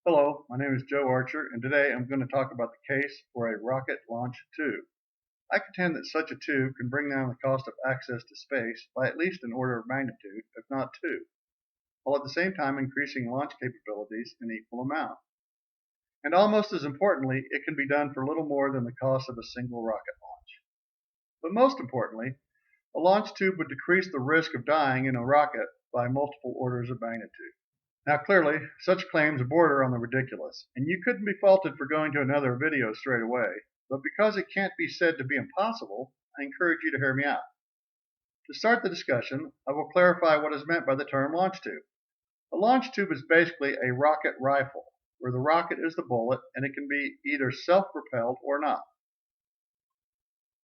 Hello, my name is Joe Archer, and today I'm going to talk about the case for a rocket launch tube. I contend that such a tube can bring down the cost of access to space by at least an order of magnitude, if not two, while at the same time increasing launch capabilities in equal amount. And almost as importantly, it can be done for little more than the cost of a single rocket launch. But most importantly, a launch tube would decrease the risk of dying in a rocket by multiple orders of magnitude. Now clearly, such claims border on the ridiculous, and you couldn't be faulted for going to another video straight away, but because it can't be said to be impossible, I encourage you to hear me out. To start the discussion, I will clarify what is meant by the term launch tube. A launch tube is basically a rocket rifle, where the rocket is the bullet and it can be either self-propelled or not.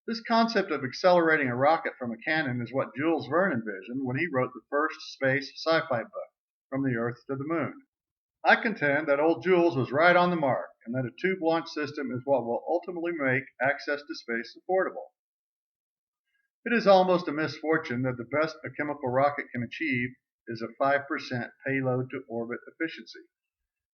This concept of accelerating a rocket from a cannon is what Jules Verne envisioned when he wrote the first space sci-fi book, From the Earth to the Moon. I contend that old Jules was right on the mark, and that a tube launch system is what will ultimately make access to space affordable. It is almost a misfortune that the best a chemical rocket can achieve is a 5% payload to orbit efficiency.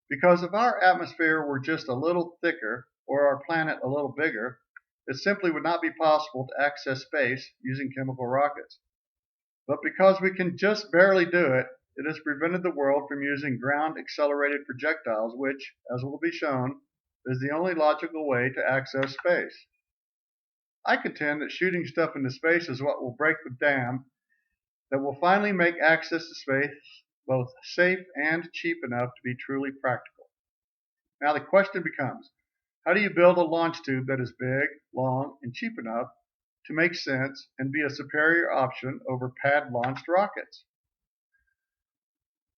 Because if our atmosphere were just a little thicker, or our planet a little bigger, it simply would not be possible to access space using chemical rockets. But because we can just barely do it, it has prevented the world from using ground-accelerated projectiles, which, as will be shown, is the only logical way to access space. I contend that shooting stuff into space is what will break the dam that will finally make access to space both safe and cheap enough to be truly practical. Now the question becomes, how do you build a launch tube that is big, long, and cheap enough to make sense and be a superior option over pad-launched rockets?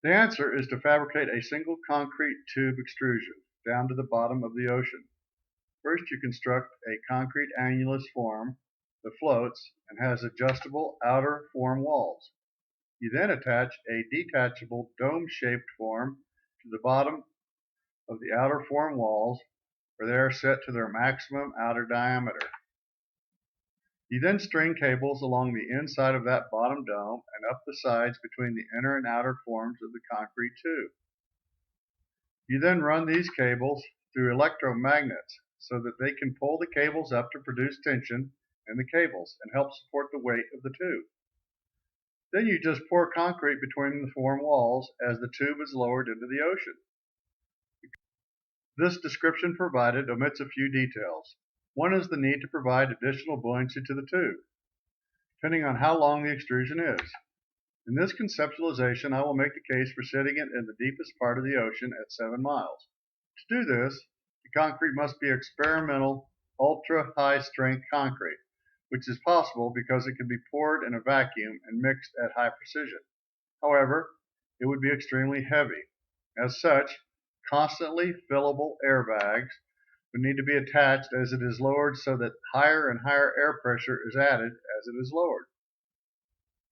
The answer is to fabricate a single concrete tube extrusion down to the bottom of the ocean. First, you construct a concrete annulus form that floats and has adjustable outer form walls. You then attach a detachable dome-shaped form to the bottom of the outer form walls, where they are set to their maximum outer diameter. You then string cables along the inside of that bottom dome and up the sides between the inner and outer forms of the concrete tube. You then run these cables through electromagnets so that they can pull the cables up to produce tension in the cables and help support the weight of the tube. Then you just pour concrete between the form walls as the tube is lowered into the ocean. This description provided omits a few details. One is the need to provide additional buoyancy to the tube, depending on how long the extrusion is. In this conceptualization, I will make the case for setting it in the deepest part of the ocean at 7 miles. To do this, the concrete must be experimental, ultra-high strength concrete, which is possible because it can be poured in a vacuum and mixed at high precision. However, it would be extremely heavy. As such, constantly fillable airbags would need to be attached as it is lowered so that higher and higher air pressure is added as it is lowered.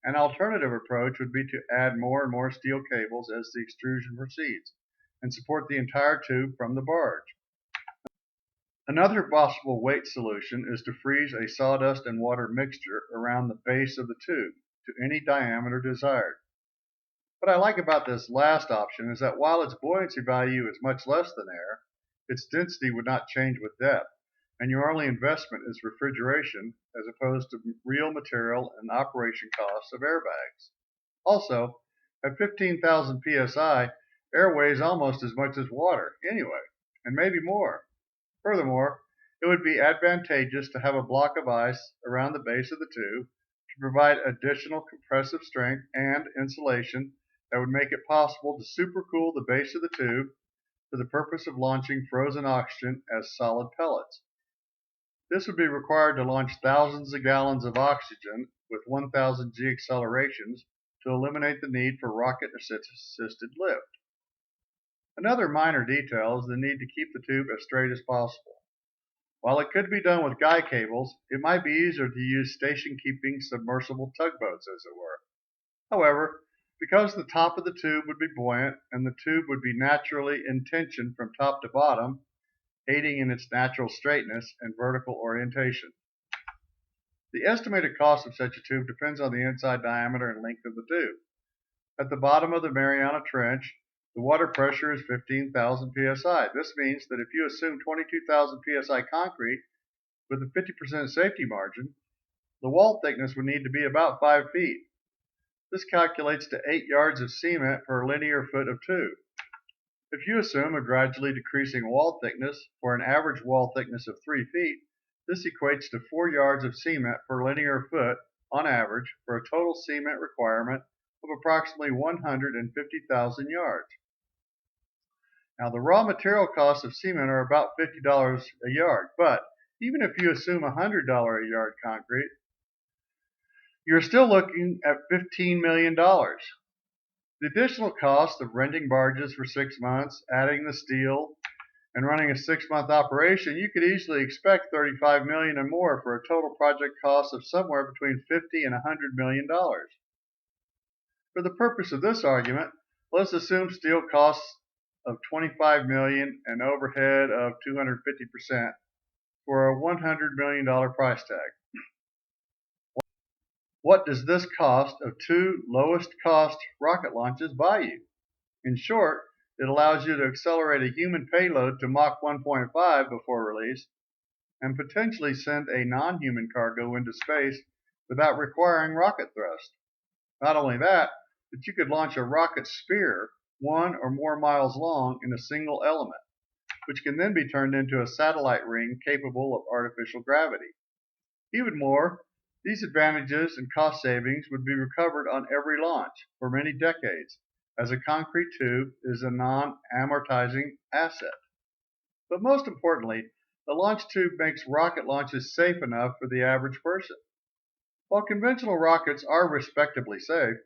An alternative approach would be to add more and more steel cables as the extrusion proceeds and support the entire tube from the barge. Another possible weight solution is to freeze a sawdust and water mixture around the base of the tube to any diameter desired. What I like about this last option is that while its buoyancy value is much less than air, its density would not change with depth, and your only investment is refrigeration as opposed to real material and operation costs of airbags. Also, at 15,000 psi, air weighs almost as much as water anyway, and maybe more. Furthermore, it would be advantageous to have a block of ice around the base of the tube to provide additional compressive strength and insulation that would make it possible to supercool the base of the tube for the purpose of launching frozen oxygen as solid pellets. This would be required to launch thousands of gallons of oxygen with 1,000 g accelerations to eliminate the need for rocket-assisted lift. Another minor detail is the need to keep the tube as straight as possible. While it could be done with guy cables, it might be easier to use station-keeping submersible tugboats, as it were. However, because the top of the tube would be buoyant and the tube would be naturally in tension from top to bottom, aiding in its natural straightness and vertical orientation. The estimated cost of such a tube depends on the inside diameter and length of the tube. At the bottom of the Mariana Trench, The water pressure is 15,000 psi. This means that if you assume 22,000 psi concrete with a 50% safety margin, the wall thickness would need to be about 5 feet. This calculates to 8 yards of cement per linear foot of tube. If you assume a gradually decreasing wall thickness for an average wall thickness of 3 feet, this equates to 4 yards of cement per linear foot on average for a total cement requirement of approximately 150,000 yards. Now, the raw material costs of cement are about $50 a yard, but even if you assume $100 a yard concrete, you're still looking at $15 million. The additional cost of renting barges for 6 months, adding the steel, and running a 6-month operation, you could easily expect $35 million and more for a total project cost of somewhere between $50 and $100 million. For the purpose of this argument, let's assume steel costs of $25 million and overhead of 250% for a $100 million price tag. What does this cost of 2 lowest cost rocket launches buy you? In short, it allows you to accelerate a human payload to Mach 1.5 before release and potentially send a non-human cargo into space without requiring rocket thrust. Not only that, but you could launch a rocket sphere 1 or more miles long in a single element, which can then be turned into a satellite ring capable of artificial gravity. Even more, these advantages and cost savings would be recovered on every launch for many decades, as a concrete tube is a non-amortizing asset. But most importantly, the launch tube makes rocket launches safe enough for the average person. While conventional rockets are respectably safe,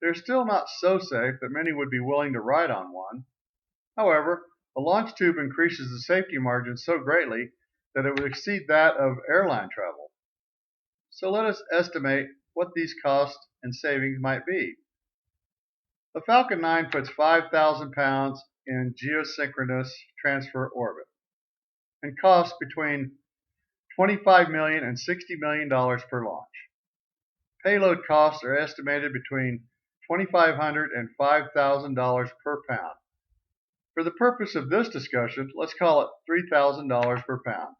they're still not so safe that many would be willing to ride on one. However, a launch tube increases the safety margin so greatly that it would exceed that of airline travel. So let us estimate what these costs and savings might be. The Falcon 9 puts 5,000 pounds in geosynchronous transfer orbit and costs between $25 million and $60 million per launch. Payload costs are estimated between $2,500 and $5,000 per pound. For the purpose of this discussion, let's call it $3,000 per pound.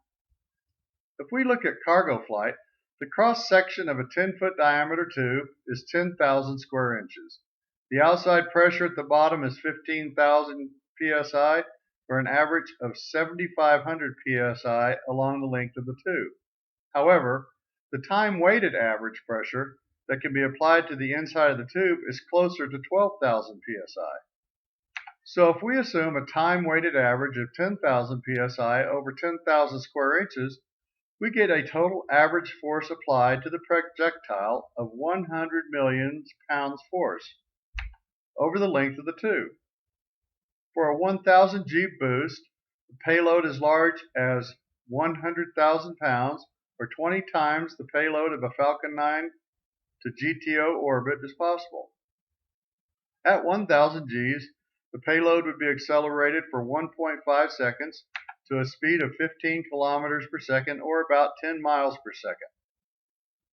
If we look at cargo flight, the cross-section of a 10-foot diameter tube is 10,000 square inches. The outside pressure at the bottom is 15,000 psi for an average of 7,500 psi along the length of the tube. However, the time-weighted average pressure that can be applied to the inside of the tube is closer to 12,000 psi. So if we assume a time-weighted average of 10,000 psi over 10,000 square inches, we get a total average force applied to the projectile of 100 million pounds force over the length of the tube. For a 1,000 G boost, the payload as large as 100,000 pounds, or 20 times the payload of a Falcon 9 to GTO orbit is possible. At 1,000 Gs, the payload would be accelerated for 1.5 seconds to a speed of 15 kilometers per second, or about 10 miles per second.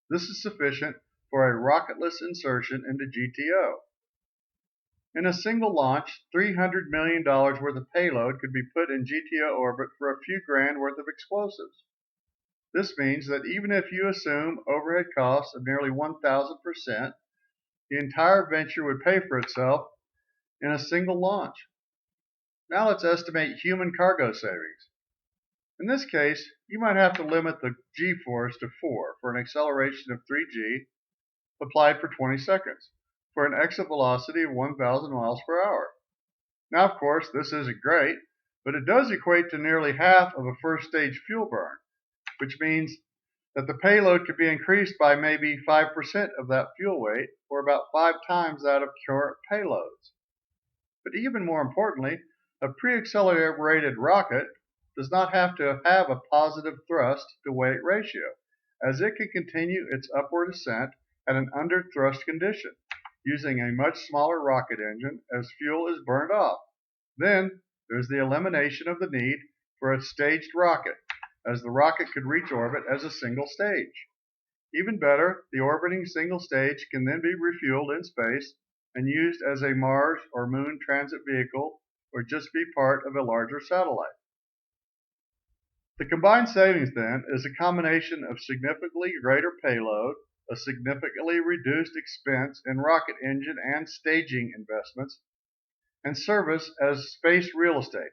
This is sufficient for a rocketless insertion into GTO. In a single launch, $300 million worth of payload could be put in GTO orbit for a few grand worth of explosives. This means that even if you assume overhead costs of nearly 1,000%, the entire venture would pay for itself in a single launch. Now let's estimate human cargo savings. In this case, you might have to limit the G-force to 4 for an acceleration of 3G applied for 20 seconds for an exit velocity of 1,000 miles per hour. Now, of course, this isn't great, but it does equate to nearly half of a first stage fuel burn, which means that the payload could be increased by maybe 5% of that fuel weight, or about 5 times that of current payloads. But even more importantly, a pre-accelerated rocket does not have to have a positive thrust to weight ratio, as it can continue its upward ascent at an under thrust condition, using a much smaller rocket engine as fuel is burned off. Then there's the elimination of the need for a staged rocket, as the rocket could reach orbit as a single stage. Even better, the orbiting single stage can then be refueled in space and used as a Mars or Moon transit vehicle or just be part of a larger satellite. The combined savings, then, is a combination of significantly greater payload, a significantly reduced expense in rocket engine and staging investments, and service as space real estate.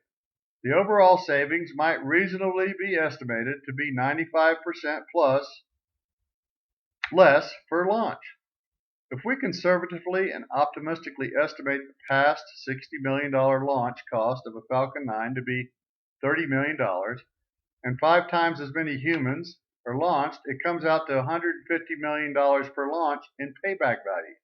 The overall savings might reasonably be estimated to be 95% plus less per launch. If we conservatively and optimistically estimate the past $60 million launch cost of a Falcon 9 to be $30 million, and 5 times as many humans are launched, it comes out to $150 million per launch in payback value.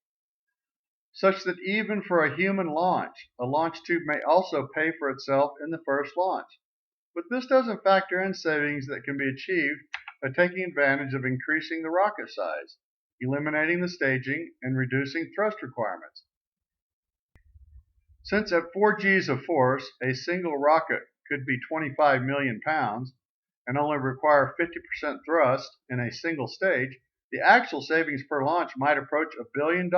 Such that even for a human launch, a launch tube may also pay for itself in the first launch. But this doesn't factor in savings that can be achieved by taking advantage of increasing the rocket size, eliminating the staging, and reducing thrust requirements. Since at 4 Gs of force, a single rocket could be 25 million pounds and only require 50% thrust in a single stage, the actual savings per launch might approach $1 billion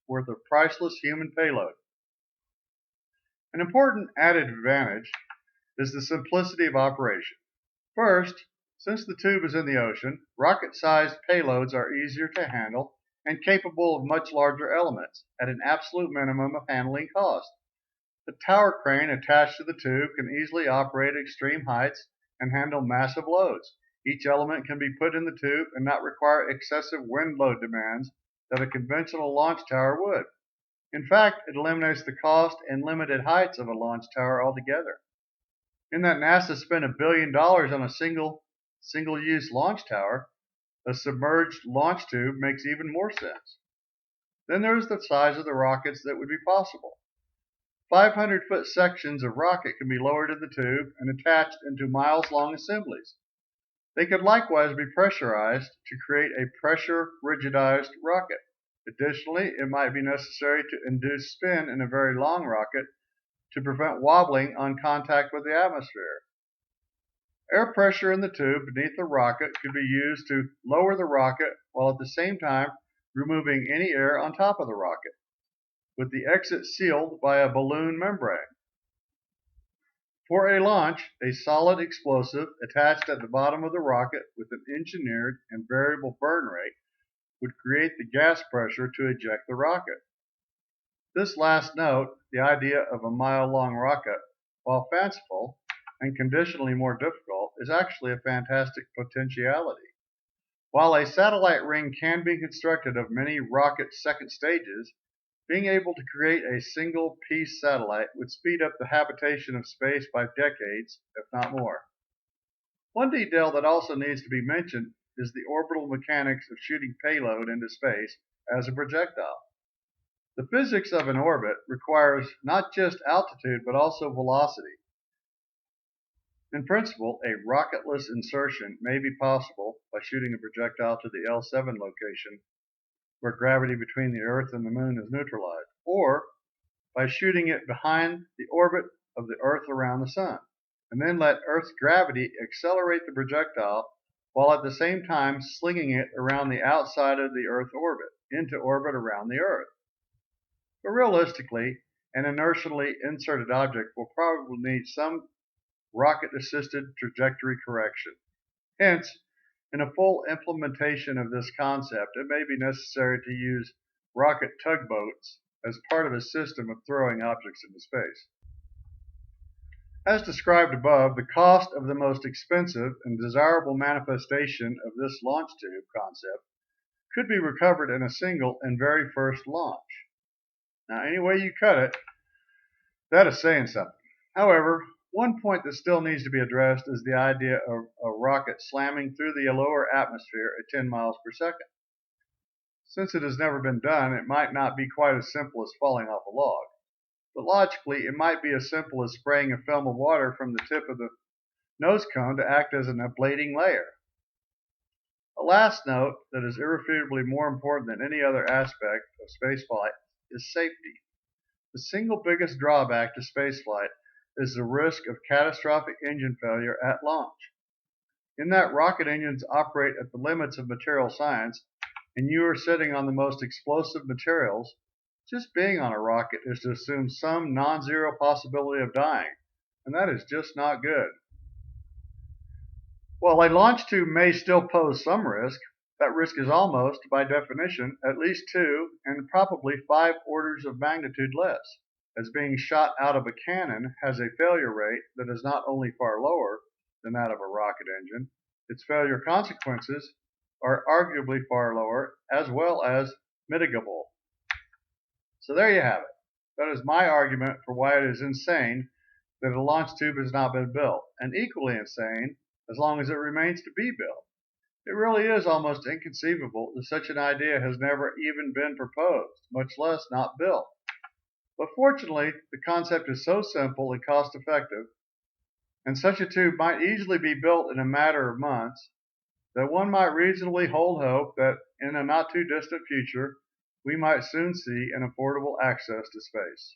worth of priceless human payload. An important added advantage is the simplicity of operation. First, since the tube is in the ocean, rocket-sized payloads are easier to handle and capable of much larger elements at an absolute minimum of handling cost. The tower crane attached to the tube can easily operate at extreme heights and handle massive loads. Each element can be put in the tube and not require excessive wind load demands that a conventional launch tower would. In fact, it eliminates the cost and limited heights of a launch tower altogether. In that NASA spent $1 billion on a single-use launch tower, a submerged launch tube makes even more sense. Then there's the size of the rockets that would be possible. 500-foot sections of rocket can be lowered in the tube and attached into miles-long assemblies. They could likewise be pressurized to create a pressure-rigidized rocket. Additionally, it might be necessary to induce spin in a very long rocket to prevent wobbling on contact with the atmosphere. Air pressure in the tube beneath the rocket could be used to lower the rocket while at the same time removing any air on top of the rocket, with the exit sealed by a balloon membrane. For a launch, a solid explosive attached at the bottom of the rocket with an engineered and variable burn rate would create the gas pressure to eject the rocket. This last note, the idea of a mile-long rocket, while fanciful and conditionally more difficult, is actually a fantastic potentiality. While a satellite ring can be constructed of many rocket second stages, being able to create a single-piece satellite would speed up the habitation of space by decades, if not more. One detail that also needs to be mentioned is the orbital mechanics of shooting payload into space as a projectile. The physics of an orbit requires not just altitude but also velocity. In principle, a rocketless insertion may be possible by shooting a projectile to the L7 location, where gravity between the Earth and the Moon is neutralized, or by shooting it behind the orbit of the Earth around the Sun, and then let Earth's gravity accelerate the projectile while at the same time slinging it around the outside of the Earth orbit, into orbit around the Earth. But realistically, an inertially inserted object will probably need some rocket-assisted trajectory correction. Hence, in a full implementation of this concept, it may be necessary to use rocket tugboats as part of a system of throwing objects into space. As described above, the cost of the most expensive and desirable manifestation of this launch tube concept could be recovered in a single and very first launch. Now, any way you cut it, that is saying something. However, one point that still needs to be addressed is the idea of a rocket slamming through the lower atmosphere at 10 miles per second. Since it has never been done, it might not be quite as simple as falling off a log. But logically, it might be as simple as spraying a film of water from the tip of the nose cone to act as an ablating layer. A last note that is irrefutably more important than any other aspect of spaceflight is safety. The single biggest drawback to spaceflight is the risk of catastrophic engine failure at launch. In that rocket engines operate at the limits of material science, and you are sitting on the most explosive materials, Just being on a rocket is to assume some non-zero possibility of dying, and that is just not good. While a launch tube may still pose some risk, that risk is almost, by definition, at least 2 and probably 5 orders of magnitude less, as being shot out of a cannon has a failure rate that is not only far lower than that of a rocket engine, its failure consequences are arguably far lower as well as mitigable. So there you have it. That is my argument for why it is insane that a launch tube has not been built, and equally insane as long as it remains to be built. It really is almost inconceivable that such an idea has never even been proposed, much less not built. But fortunately, the concept is so simple and cost effective, and such a tube might easily be built in a matter of months, that one might reasonably hold hope that in a not too distant future we might soon see an affordable access to space.